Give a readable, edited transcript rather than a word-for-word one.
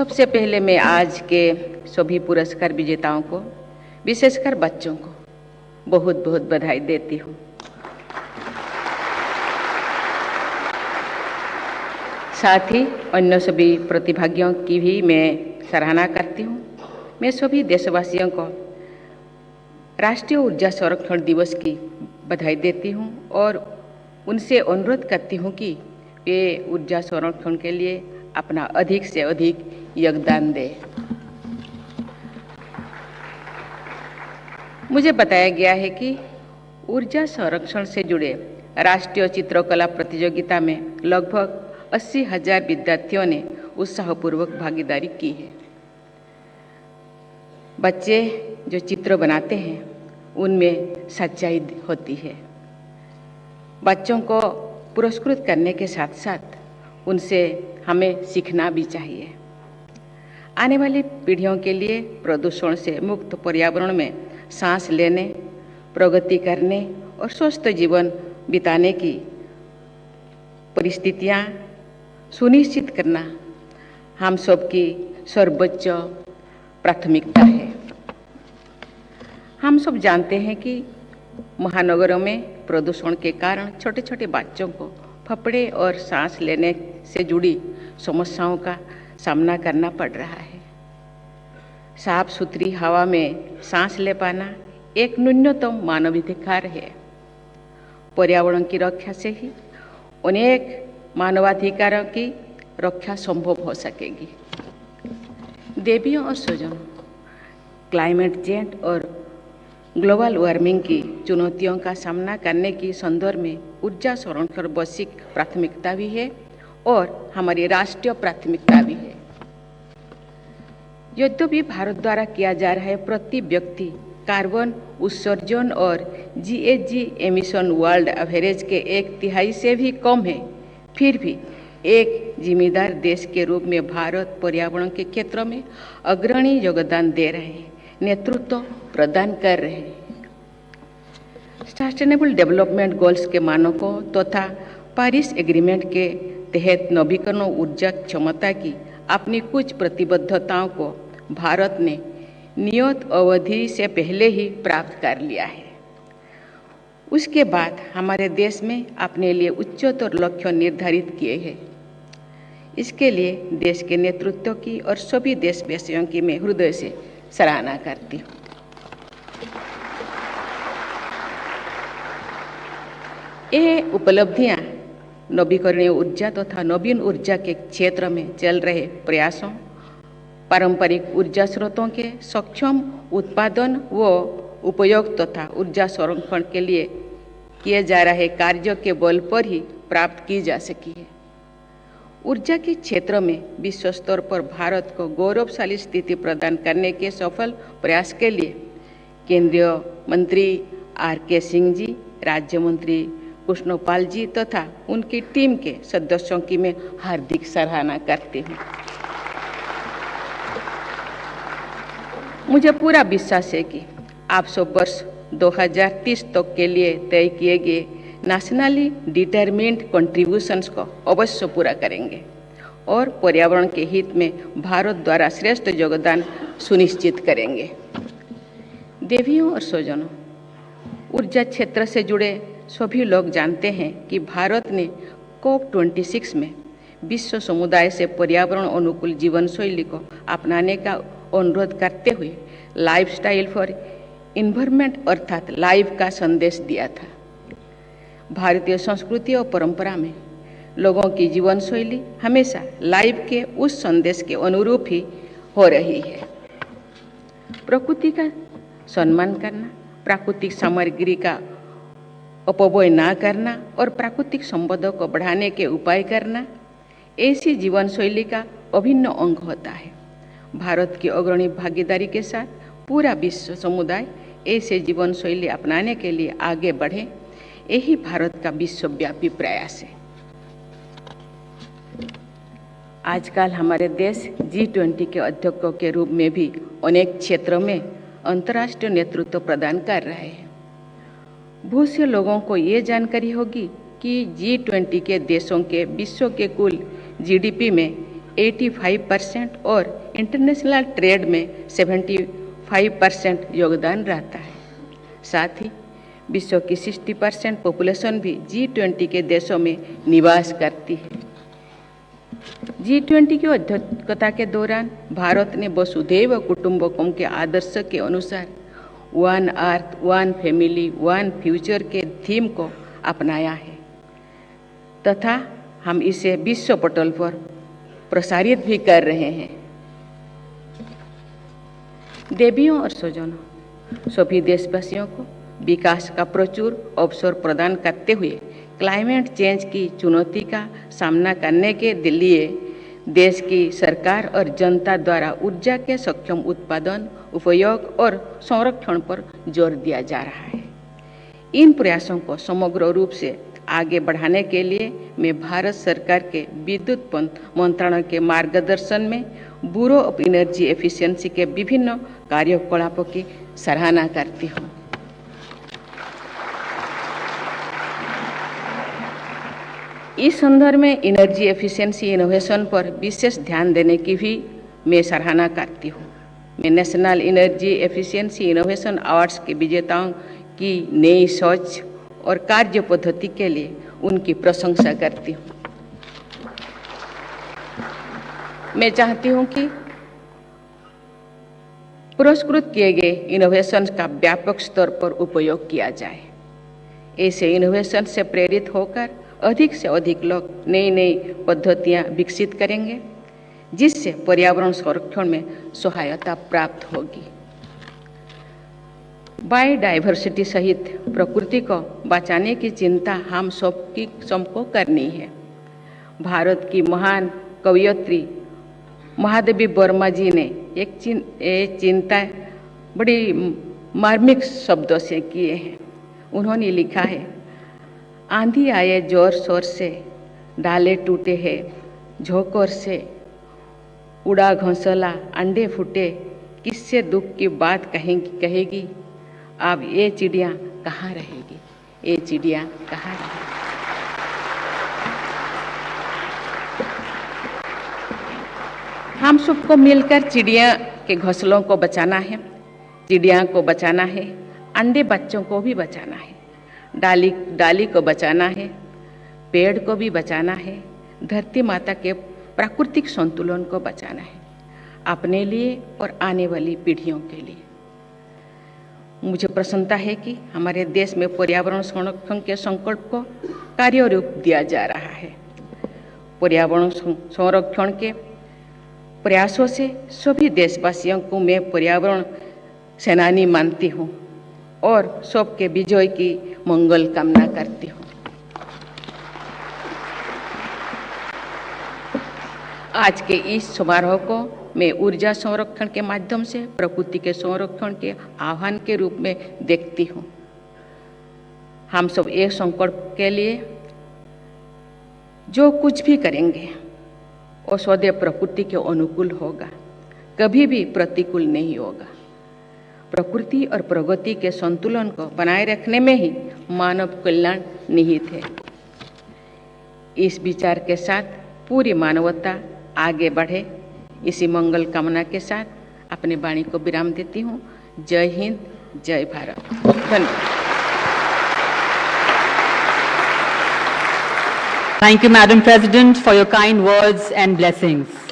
सबसे पहले मैं आज के सभी पुरस्कार विजेताओं को, विशेषकर बच्चों को बहुत बहुत बधाई देती हूँ। साथ ही अन्य सभी प्रतिभागियों की भी मैं सराहना करती हूँ। मैं सभी देशवासियों को राष्ट्रीय ऊर्जा संरक्षण दिवस की बधाई देती हूँ और उनसे अनुरोध करती हूँ कि वे ऊर्जा संरक्षण के लिए अपना अधिक से अधिक योगदान दें। मुझे बताया गया है कि ऊर्जा संरक्षण से जुड़े राष्ट्रीय चित्रकला प्रतियोगिता में लगभग 80,000 विद्यार्थियों ने उत्साहपूर्वक भागीदारी की है। बच्चे जो चित्र बनाते हैं उनमें सच्चाई होती है। बच्चों को पुरस्कृत करने के साथ साथ उनसे हमें सीखना भी चाहिए। आने वाली पीढ़ियों के लिए प्रदूषण से मुक्त पर्यावरण में सांस लेने, प्रगति करने और स्वस्थ जीवन बिताने की परिस्थितियां सुनिश्चित करना हम सबकी सर्वोच्च प्राथमिकता है। हम सब जानते हैं कि महानगरों में प्रदूषण के कारण छोटे छोटे बच्चों को फेफड़े और सांस लेने से जुड़ी समस्याओं का सामना करना पड़ रहा है। साफ सुथरी हवा में सांस ले पाना एक न्यूनतम मानवाधिकार है। पर्यावरण की रक्षा से ही अनेक मानवाधिकारों की रक्षा संभव हो सकेगी। देवियों और स्वजनों, क्लाइमेट चेंज और ग्लोबल वार्मिंग की चुनौतियों का सामना करने की संदर्भ में ऊर्जा संरक्षण वैश्विक प्राथमिकता भी है और हमारी राष्ट्रीय प्राथमिकता भी है। यद्यपि भारत द्वारा किया जा रहा है प्रति व्यक्ति कार्बन उत्सर्जन और GHG एमिशन वर्ल्ड एवरेज के 1/3 से भी कम है, फिर भी एक जिम्मेदार देश के रूप में भारत पर्यावरण के क्षेत्र में अग्रणी योगदान दे रहे हैं, नेतृत्व प्रदान कर रहे हैं। सस्टेनेबल डेवलपमेंट गोल्स के मानकों तथा पेरिस एग्रीमेंट के तहत नवीकरण ऊर्जा क्षमता की अपनी कुछ प्रतिबद्धताओं को भारत ने नियत अवधि से पहले ही प्राप्त कर लिया है। उसके बाद हमारे देश में अपने लिए उच्चतर लक्ष्य निर्धारित किए हैं। इसके लिए देश के नेतृत्व की और सभी देशवासियों की मैं हृदय से सराहना करती हूँ। ये उपलब्धियाँ नवीकरणीय ऊर्जा तथा नवीन ऊर्जा के क्षेत्र में चल रहे प्रयासों, पारंपरिक ऊर्जा स्रोतों के सक्षम उत्पादन व उपयोग तथा ऊर्जा संरक्षण के लिए किए जा रहे कार्यों के बल पर ही प्राप्त की जा सकी है। ऊर्जा के क्षेत्र में विश्व स्तर पर भारत को गौरवशाली स्थिति प्रदान करने के सफल प्रयास के लिए केंद्रीय मंत्री R.K. सिंह जी, राज्य मंत्री कृष्णपाल जी तथा उनकी टीम के सदस्यों की मैं हार्दिक सराहना करती हूँ। मुझे पूरा विश्वास है कि आप सब वर्ष 2030 तक के लिए तय किए गए नेशनली डिटरमिन्ड कंट्रीब्यूशंस को अवश्य पूरा करेंगे और पर्यावरण के हित में भारत द्वारा श्रेष्ठ योगदान सुनिश्चित करेंगे। देवियों और स्वजनों, ऊर्जा क्षेत्र से जुड़े सभी लोग जानते हैं कि भारत ने COP26 में विश्व समुदाय से पर्यावरण अनुकूल जीवन शैली को अपनाने का अनुरोध करते हुए लाइफस्टाइल फॉर इन्वायरमेंट अर्थात लाइफ का संदेश दिया था। भारतीय संस्कृति और परंपरा में लोगों की जीवन शैली हमेशा लाइफ के उस संदेश के अनुरूप ही हो रही है। प्रकृति का सम्मान करना, प्राकृतिक सामग्री का अपव्यय न करना और प्राकृतिक संपदा को बढ़ाने के उपाय करना, ऐसी जीवन शैली का अभिन्न अंग होता है। भारत की अग्रणी भागीदारी के साथ पूरा विश्व समुदाय ऐसे जीवन शैली अपनाने के लिए आगे बढ़े, यही भारत का विश्वव्यापी प्रयास है। आजकल हमारे देश G20 के अध्यक्षों के रूप में भी अनेक क्षेत्रों में अंतर्राष्ट्रीय नेतृत्व प्रदान कर रहे हैं। बहुत से लोगों को ये जानकारी होगी कि G20 के देशों के विश्व के कुल GDP में 85% और इंटरनेशनल ट्रेड में 75% योगदान रहता है। साथ ही विश्व की 60% पॉपुलेशन भी G20 के देशों में निवास करती है। G20 की अध्यक्षता के दौरान भारत ने वसुधैव कुटुंबकम के आदर्श के अनुसार one earth, one family, one future के थीम को अपनाया है तथा हम इसे विश्व पटल पर प्रसारित भी कर रहे हैं। देवियों और स्वजनों, सभी देशवासियों को विकास का प्रचुर अवसर प्रदान करते हुए क्लाइमेट चेंज की चुनौती का सामना करने के लिए देश की सरकार और जनता द्वारा ऊर्जा के सक्षम उत्पादन, उपयोग और संरक्षण पर जोर दिया जा रहा है। इन प्रयासों को समग्र रूप से आगे बढ़ाने के लिए मैं भारत सरकार के विद्युत मंत्रालय के मार्गदर्शन में ब्यूरो ऑफ एनर्जी एफिशिएंसी के विभिन्न कार्यकलापों की सराहना करती हूँ। इस संदर्भ में एनर्जी एफिशिएंसी इनोवेशन पर विशेष ध्यान देने की भी मैं सराहना करती हूँ। मैं national energy efficiency innovation awards के विजेताओं की नई सोच और कार्य पद्धति के लिए उनकी प्रशंसा करती हूँ। मैं चाहती हूँ कि पुरस्कृत किए गए इनोवेशन का व्यापक स्तर पर उपयोग किया जाए। ऐसे इनोवेशन से प्रेरित होकर अधिक से अधिक लोग नई नई पद्धतियाँ विकसित करेंगे, जिससे पर्यावरण संरक्षण में सहायता प्राप्त होगी। बायोडाइवर्सिटी सहित प्रकृति को बचाने की चिंता हम सबको करनी है। भारत की महान कवयित्री महादेवी वर्मा जी ने एक चिंता बड़ी मार्मिक शब्दों से किए हैं। उन्होंने लिखा है, आंधी आए जोर शोर से, डाले टूटे हैं झोंकोर से, उड़ा घोंसला अंडे फूटे, किससे दुख की बात कहेगी, अब ये चिड़िया कहाँ रहेगी, ये चिड़िया कहाँ रहेगी। हम सबको मिलकर चिड़िया के घोंसलों को बचाना है, चिड़िया को बचाना है, अंडे बच्चों को भी बचाना है, डाली को बचाना है, पेड़ को भी बचाना है, धरती माता के प्राकृतिक संतुलन को बचाना है, अपने लिए और आने वाली पीढ़ियों के लिए। मुझे प्रसन्नता है कि हमारे देश में पर्यावरण संरक्षण के संकल्प को कार्य रूप दिया जा रहा है। पर्यावरण संरक्षण के प्रयासों से सभी देशवासियों को मैं पर्यावरण सेनानी मानती हूँ और सबके विजय की मंगल कामना करती हूँ। आज के इस समारोह को मैं ऊर्जा संरक्षण के माध्यम से प्रकृति के संरक्षण के आह्वान के रूप में देखती हूँ। हम सब एक संकल्प के लिए जो कुछ भी करेंगे वो सदैव प्रकृति के अनुकूल होगा, कभी भी प्रतिकूल नहीं होगा। प्रकृति और प्रगति के संतुलन को बनाए रखने में ही मानव कल्याण निहित है। इस विचार के साथ पूरी मानवता आगे बढ़े, इसी मंगल कामना के साथ अपनी वाणी को विराम देती हूँ। जय हिंद, जय भारत। धन्यवाद। Thank you, Madam President, for your kind words and blessings.